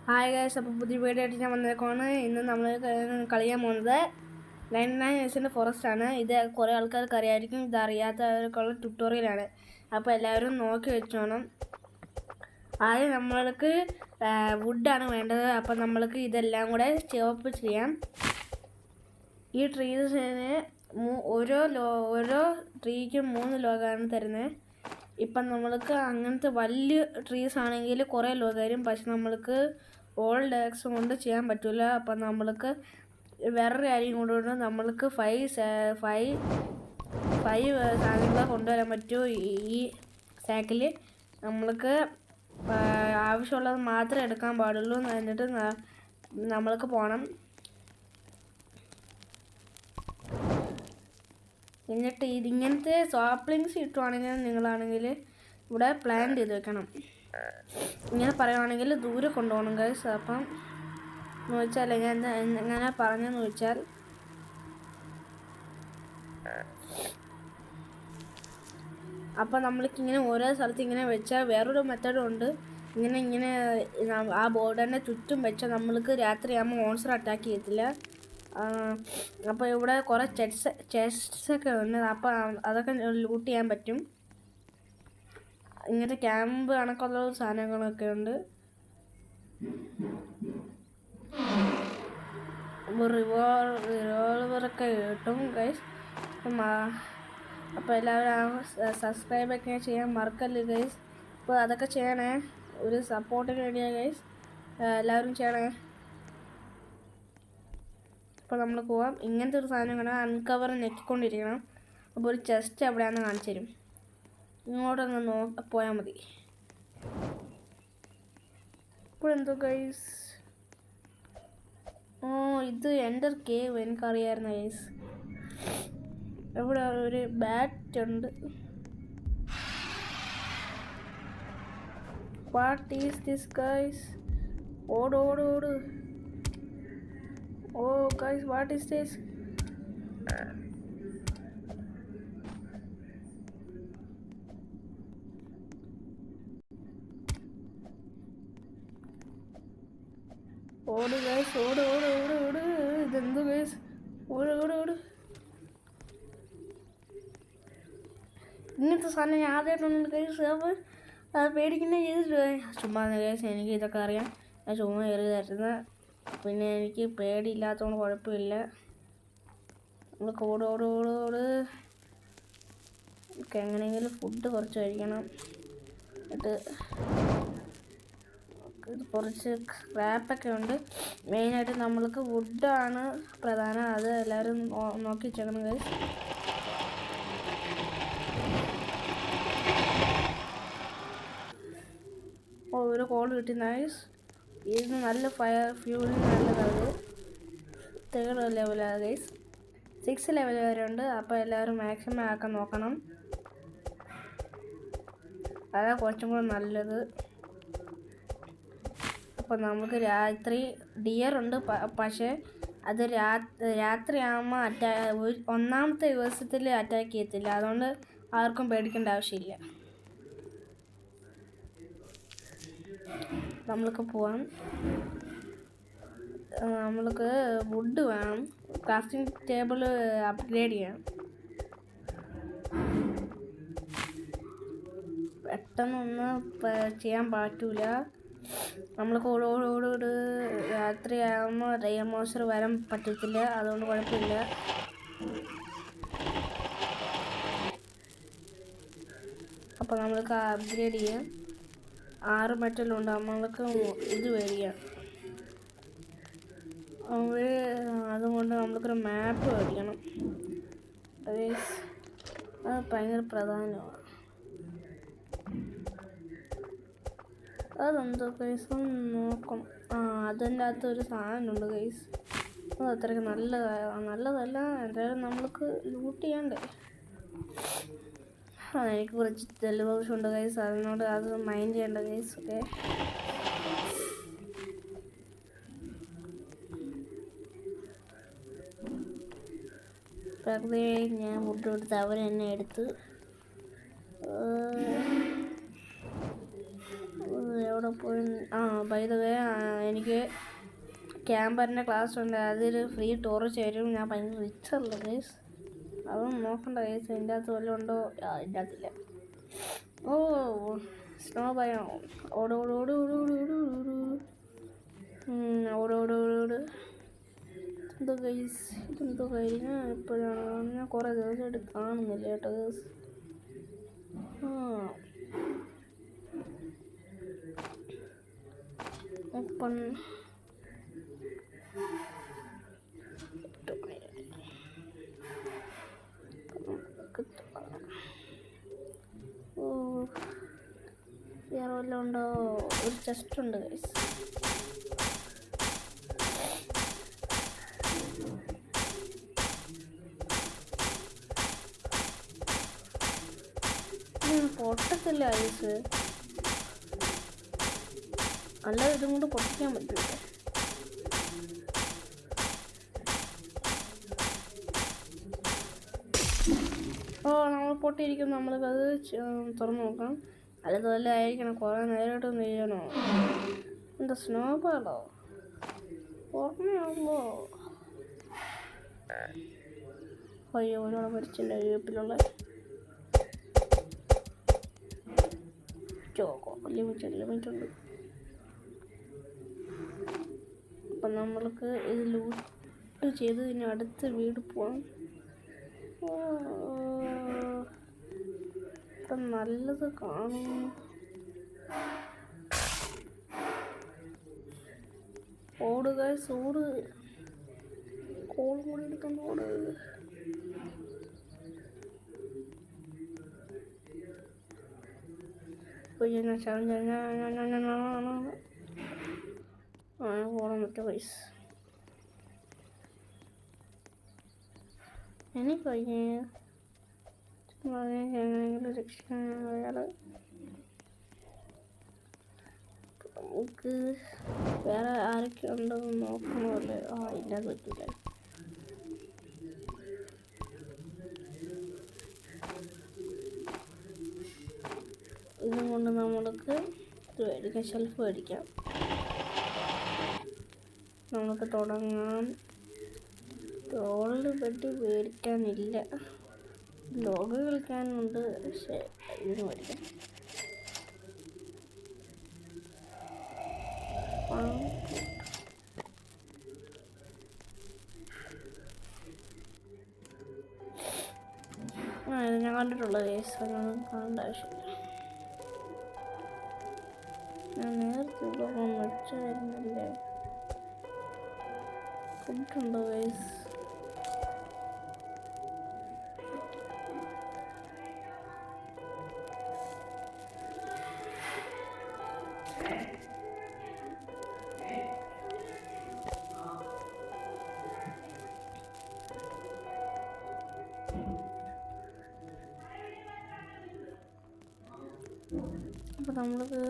Hi guys, അപ്പോൾ പുതിയ video ആയിട്ട് ഞാൻ വന്നേക്കാണ്. ഇന്ന് നമ്മൾ കളിക്കാൻ പോകുന്നത് 99 Yearsൻ്റെ ഫോറസ്റ്റ് ആണ്. ഇത് കുറേ ആൾക്കാർക്ക് അറിയായിരിക്കും, ഇത് അറിയാത്തവർക്കുള്ള ട്യൂട്ടോറിയലാണ്. അപ്പോൾ എല്ലാവരും നോക്കി വെച്ചോണം. ആദ്യം നമ്മൾക്ക് വുഡാണ് വേണ്ടത്. അപ്പോൾ നമ്മൾക്ക് ഇതെല്ലാം കൂടെ ചോപ്പ് ചെയ്യാം. ഈ ട്രീസിന് ഓരോ ട്രീക്കും 3 ലോഗാണ് തരുന്നത്. ഇപ്പം നമ്മൾക്ക് അങ്ങനത്തെ വലിയ ട്രീസ് ആണെങ്കിൽ കുറേ ലോഗ് തരും. പക്ഷെ നമ്മൾക്ക് ഓൾഡ് എക്സ് കൊണ്ട് ചെയ്യാൻ പറ്റില്ല. അപ്പം നമ്മൾക്ക് വേറൊരു കാര്യം കൊണ്ടുകൊണ്ട് നമ്മൾക്ക് 5 സാധനങ്ങൾ കൊണ്ടുവരാൻ പറ്റൂ. ഈ സാക്കിൽ നമ്മൾക്ക് ആവശ്യമുള്ളത് മാത്രമേ എടുക്കാൻ പാടുള്ളൂ. എന്നിട്ട് നമ്മൾക്ക് പോകണം. എന്നിട്ട് ഇതിങ്ങനത്തെ സാപ്ലിങ്സ് കിട്ടുവാണെങ്കിൽ നിങ്ങളാണെങ്കിൽ ഇവിടെ പ്ലാൻ ചെയ്ത് വെക്കണം. ഇങ്ങനെ പറയുവാണെങ്കിൽ ദൂരെ കൊണ്ടുപോകണം ഗൈസ്. അപ്പം എന്ന് വെച്ചാൽ ഞാൻ എങ്ങനെ പറഞ്ഞെന്ന് വെച്ചാൽ, അപ്പം നമ്മൾക്കിങ്ങനെ ഓരോ സ്ഥലത്ത് ഇങ്ങനെ വെച്ചാൽ വേറൊരു മെത്തേഡും ഉണ്ട്. ഇങ്ങനെ ആ ബോർഡറിൻ്റെ ചുറ്റും വെച്ചാൽ നമ്മൾക്ക് രാത്രിയാകുമ്പോൾ മോൺസ്റ്റർ അറ്റാക്ക് ചെയ്യത്തില്ല. അപ്പോൾ ഇവിടെ കുറേ ചെസ്റ്റൊക്കെ ഉണ്ട്. അപ്പോൾ അതൊക്കെ ലൂട്ട് ചെയ്യാൻ പറ്റും. ഇങ്ങനത്തെ ക്യാമ്പ് കണക്കുള്ള സാധനങ്ങളൊക്കെ ഉണ്ട്. റിവോൾവറൊക്കെ കിട്ടും ഗൈസ്. അപ്പോൾ എല്ലാവരും സബ്സ്ക്രൈബൊക്കെ ചെയ്യാൻ മറക്കല്ലേ ഗൈസ്. അപ്പോൾ അതൊക്കെ ചെയ്യണേ, ഒരു സപ്പോർട്ടിന് വേണ്ടിയാണ് ഗൈസ്. എല്ലാവരും ചെയ്യണേ. അപ്പോൾ നമ്മൾ പോവാം. ഇങ്ങനത്തെ ഒരു സാധനം കാണാം, അൺകവർ ഞെക്കിക്കൊണ്ടിരിക്കണം. അപ്പോൾ ഒരു ചെസ്റ്റ് എവിടെയാണെന്ന് കാണിച്ചു തരും. ഇങ്ങോട്ടൊന്ന് പോയാൽ മതി. ഇപ്പോഴെന്തോ ഗൈസ്, ഇത് എൻ്റർ കേവ് എനിക്കറിയാമായിരുന്നു ഗൈസ്. ഇവിടെ ഒരു ബാറ്റ് ഉണ്ട്. What is this guys? ഓട്. ഓ ഗൈസ്, വാട്ട് ഈസ് ദിസ്? ഓട് ഗൈസ്, ഓട്. ഇതെന്ത് ഗൈസ്? ഓട്. ഇങ്ങനത്തെ സാധനം ഞാൻ ആദ്യമായിട്ടുണ്ട് ഗൈസ്. അപ്പോൾ അത് പേടിക്കുന്ന ചെയ്തിട്ട് ചുമ്മാ ഗൈസ്, എനിക്ക് ഇതൊക്കെ അറിയാം. ഞാൻ ചുമ്മാ കയറി തരുന്നത്. പിന്നെ എനിക്ക് പേടിയില്ലാത്തതുകൊണ്ട് കുഴപ്പമില്ല. നമ്മൾ ഓട്. നമുക്ക് എങ്ങനെയെങ്കിലും ഫുഡ് കുറച്ച് കഴിക്കണം. എന്നിട്ട് ഇത് കുറച്ച് സ്ക്രാപ്പൊക്കെ ഉണ്ട്. മെയിനായിട്ട് നമ്മൾക്ക് വുഡാണ് പ്രധാനം. അത് എല്ലാവരും നോക്കി വെച്ചേക്കണം ഗൈസ്. ഒരു കോൾ കിട്ടി നൈസ്. ഇത് നല്ല ഫയർ ഫ്യൂളിങ് നല്ലതാണ്. 3 ലെവലാണ് ഗൈസ്. 6 ലെവൽ വരെ ഉണ്ട്. അപ്പോൾ എല്ലാവരും മാക്സിമം ആക്കാൻ നോക്കണം. അതാണ് കുറച്ചും കൂടെ നല്ലത്. അപ്പോൾ നമുക്ക് രാത്രി ഡിയർ ഉണ്ട്. പക്ഷേ അത് രാത്രിയാകുമ്പോൾ ഒന്നാമത്തെ ദിവസത്തിൽ അറ്റാക്ക് ചെയ്യത്തില്ല. അതുകൊണ്ട് ആർക്കും പേടിക്കേണ്ട ആവശ്യമില്ല. നമ്മൾക്ക് പോവാം. നമ്മൾക്ക് വുഡ് വേണം. ക്രാഫ്റ്റിംഗ് ടേബിൾ അപ്ഗ്രേഡ് ചെയ്യാം. പെട്ടെന്നൊന്നും ചെയ്യാൻ പറ്റൂല. നമ്മൾക്ക് ഓട്. രാത്രിയാകുമ്പോൾ ഡയമണ്ട് മോൺസ്റ്റർ വരാൻ പറ്റത്തില്ല. അതുകൊണ്ട് കുഴപ്പമില്ല. അപ്പോൾ നമ്മൾക്ക് അപ്ഗ്രേഡ് ചെയ്യാം. 6 മെറ്റലുണ്ട്. നമ്മൾക്ക് ഇത് മേടിക്കാം. അതുകൊണ്ട് നമ്മൾക്കൊരു മാപ്പ് മേടിക്കണം. അത് ഭയങ്കര പ്രധാനമാണ്. അതെന്തോ ഗൈസ് നോക്കണം. അതിൻ്റെ അകത്തൊരു സാധനമുണ്ട് ഗൈസ്. അത് അത്രയ്ക്ക് നല്ലതല്ല. എന്തായാലും നമ്മൾക്ക് ലൂട്ട് ചെയ്യണ്ടേ. എനിക്ക് കുറച്ച് ജലദോഷമുണ്ട് ഗൈസ്. അതിനോട് അത് മൈൻഡ് ചെയ്യേണ്ട ഗൈസ്. ഓക്കെ, വെറുതെ ഞാൻ ഫുഡ് കൊടുത്ത് അവരെന്നെ എടുത്ത് അവിടെ പോയി ബൈ ദ വേ എനിക്ക് ക്യാമ്പറിൻ്റെ ക്ലാസ് ഉണ്ട്, അതിൽ ഫ്രീ ടൂർ ചേരും. ഞാൻ ഭയങ്കര റിച്ചല്ല ഗൈസ്, അതൊന്നും നോക്കണ്ട ഗൈസ്. അതിൻ്റെ അകത്ത് വല്ലതും ഉണ്ടോ? അതിൻ്റെ അകത്തില്ല. ഓ സ്നോ ഭയം. ഓടോട് എന്തോ ഗൈസ്, ഇതെന്തോ കാര്യം ഇപ്പോഴാണ്. ഞാൻ കുറേ ദിവസമായിട്ട് കാണുന്നില്ല കേട്ടോ ഗൈസ്. ഓപ്പൺ വേറെ വല്ലതും ഉണ്ടോ? ഒരു ചെസ്റ്റ് ഉണ്ട് ഗൈസ്. പൊട്ടത്തില്ല ഐസ്, അല്ലാതെ ഇതും കൊണ്ട് പൊട്ടിക്കാൻ പറ്റില്ല. നമ്മൾ പൊട്ടിയിരിക്കും. നമ്മൾക്കത് തുറന്നു നോക്കാം. അല്ലതല്ല ആയിരിക്കണം, കുറേ നേരിട്ട് നെയ്യണോ? എന്താ സ്നോ ബാളോ? ഓർമ്മയാവുമ്പോ അയ്യോ ഒരാളെ മരിച്ചില്ല വീട്ടിലുള്ള ലിമിറ്റുണ്ട്. അപ്പം നമ്മൾക്ക് ഇത് ലൂട്ട് ചെയ്ത് ഇനി അടുത്ത വീട് പോകാം. ഇപ്പം നല്ലത് കാണും. ഓടുക ഓട്, കോൾ കൂടി എടുക്കാൻ ഓട്. ഓടാൻ പറ്റും പൈസ എനിക്ക് രക്ഷിക്കാൻ അയാള്. നമുക്ക് വേറെ ആരൊക്കെ ഉണ്ടെന്ന് നോക്കണമല്ലേ? ഇല്ലാതെ പറ്റില്ല. ഇതും കൊണ്ട് നമ്മൾക്ക് ഇത് മേടിക്കാം, ഷെൽഫ് മേടിക്കാം. നമുക്ക് തുടങ്ങാം. ഗോൾഡ് ബെഡ് മേടിക്കാനില്ല, ലോഗ് കളിക്കാനുണ്ട്, പക്ഷേ ഇത് മേടിക്കാം. ഇത് ഞാൻ കണ്ടിട്ടുള്ള കേസ്, അതൊന്നും കാണേണ്ട ആവശ്യമില്ല. ഞാൻ നേരത്തെ വെച്ചായിരുന്നില്ലേ? ഫുഡുണ്ടോ കേസ്? അപ്പം നമ്മൾക്ക്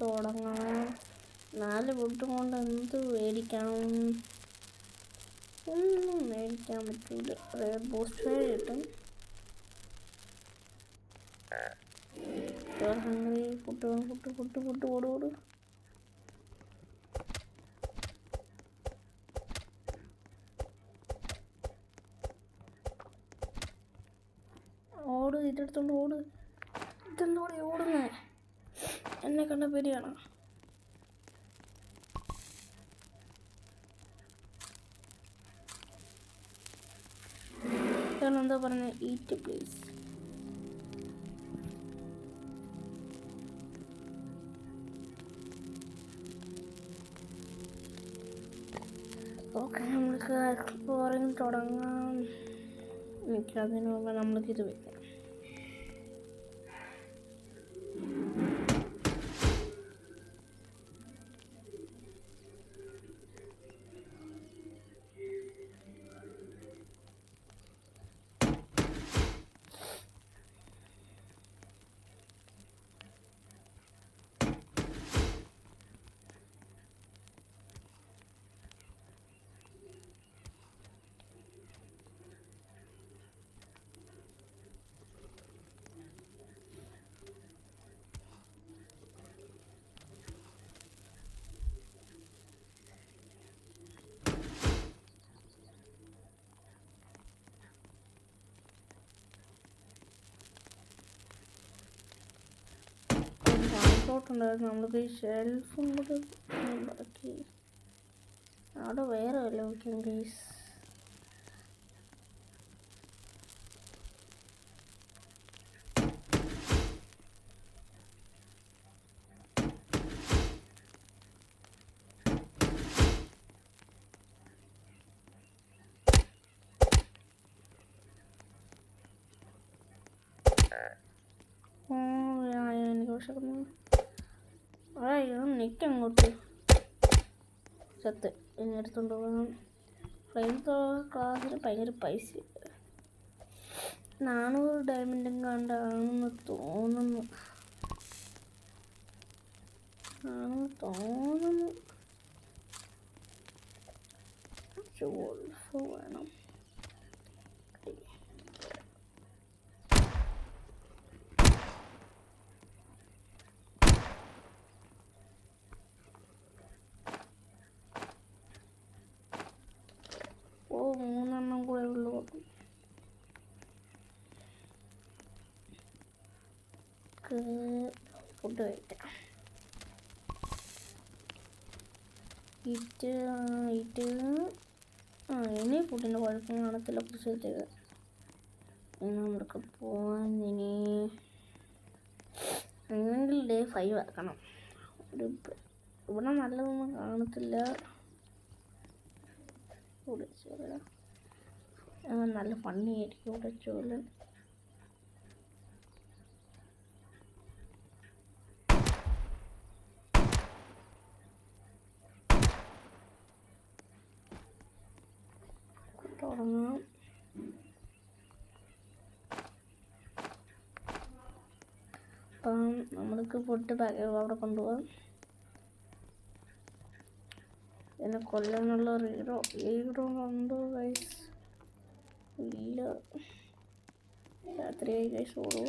തുടങ്ങാം. 4 ഫുഡും കൊണ്ട് എന്ത് മേടിക്കണം? ഒന്നും മേടിക്കാൻ പറ്റൂല. ബൂസ്റ്റ് ഫയർ കിട്ടും. ഹംഗ്രി ഫുഡ് ഓട്. ഇതെടുത്തോണ്ട് ഓട്. ഇതെന്തോടെ ഓടുന്നേ? എന്നെ കണ്ട പേടിയാണോ? എന്താ പറഞ്ഞ? Eat please. ഓക്കെ, നമ്മൾക്ക് എക്സ്പ്ലോറിങ് തുടങ്ങാം. അതിന് മുമ്പ് നമ്മൾക്കിത് വയ്ക്കാം. പുറത്തോട്ടുണ്ടായിരുന്നു. നമ്മൾക്ക് ഈ ഷെൽഫും കൂടെ ബാക്കി അവിടെ വേറെ വല്ല വയ്ക്കും ഗൈസ്. എനിക്ക് വിശക്കുന്നു. നിൽക്കങ്ങോട്ട് ചത്ത് ഇനി എടുത്തോണ്ട് പോകണം. ഫ്ലെയിം ക്ലാസ്സിന് ഭയങ്കര പൈസ. 400 ഡയമണ്ടും കണ്ടാണെന്ന് തോന്നുന്നു. വോൾഫ് വേണം. ഓ 3 കൂടെ ഉള്ളു. ഫുഡ് കഴിക്കാം. ഇനി ഫുഡിൻ്റെ കുഴപ്പം കാണത്തില്ല. കുറച്ചത്തേക്ക് നമ്മൾക്ക് പോവാൻ ഇനി അല്ലെങ്കിൽ ഡേ 5 ആക്കണം. ഇവിടെ നല്ലതൊന്നും കാണത്തില്ല. നല്ല ഫണ്ണിയായിരിക്കും ഉടച്ചോല്. തുടങ്ങാം. അപ്പം നമ്മൾക്ക് ഫുഡ് അവിടെ കൊണ്ടുപോകാം. എന്നെ കൊല്ലാനുള്ള റീഡോ ഉണ്ടോ ഗൈസ്? ഇല്ല, രാത്രിയായി ഗൈസ്. ഓടോ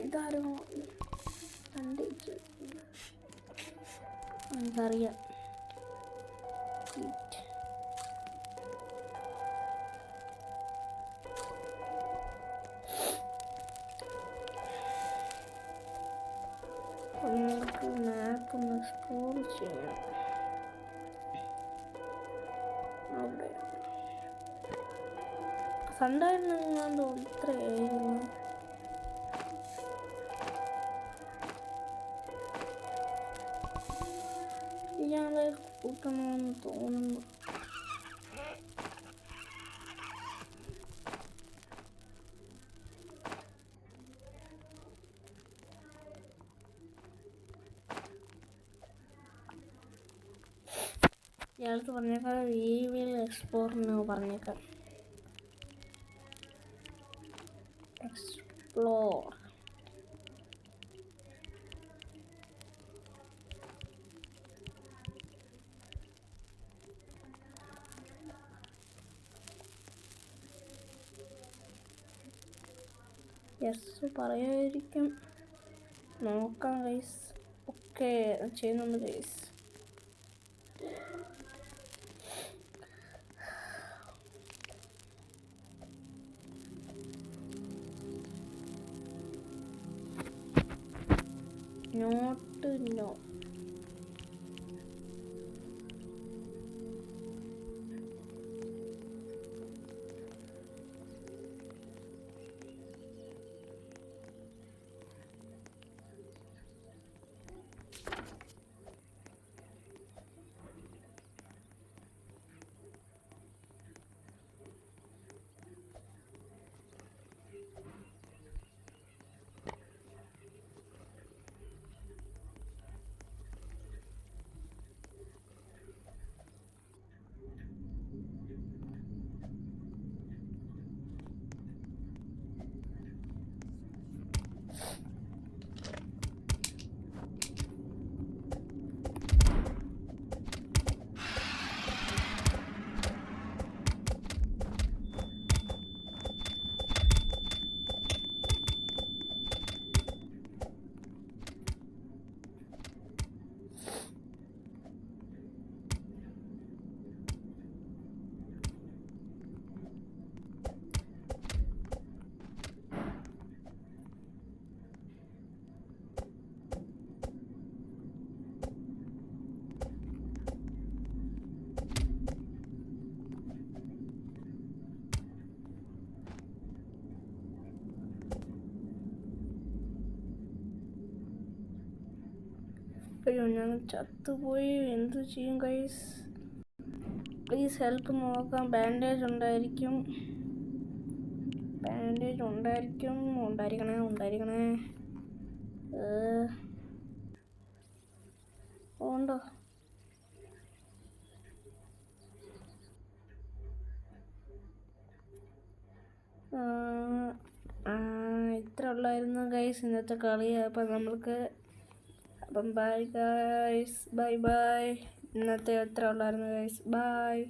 ഇതാരോ എനിക്കറിയാം. നമുക്ക് മാപ്പ് ഒന്ന് എക്സ്പ്ലോർ ചെയ്യാം. അവിടെ സണ്ടായിരുന്നു ഇത്രയായിരുന്നു. ഇയാളെ കൂട്ടണമെന്ന് തോന്നുന്നു. ഇയാൾക്ക് പറഞ്ഞേക്കാം വി വിൽ എക്സ്പ്ലോർ പറഞ്ഞേക്കാം. എക്സ്പ്ലോർ യെസ് പറയായിരിക്കും. നോക്കാം ഗൈസ്. ഓക്കെ ചെയ്യുന്നുണ്ട് ഗൈസ്. Not no. അയ്യോ ഞാൻ ചത്തുപോയി, എന്ത് ചെയ്യും ഗൈസ്? പ്ലീസ് ഹെൽപ്പ് നോക്കാം. ബാൻഡേജ് ഉണ്ടായിരിക്കണേ. ഉണ്ടോ? ഇത്ര ഉള്ളായിരുന്നു ഗൈസ് ഇന്നത്തെ കളി. അപ്പം ബൈ ഗൈസ്, ബൈ. ഇന്നത്തെ എത്ര ഉള്ളായിരുന്നു ഗൈസ്, ബൈ.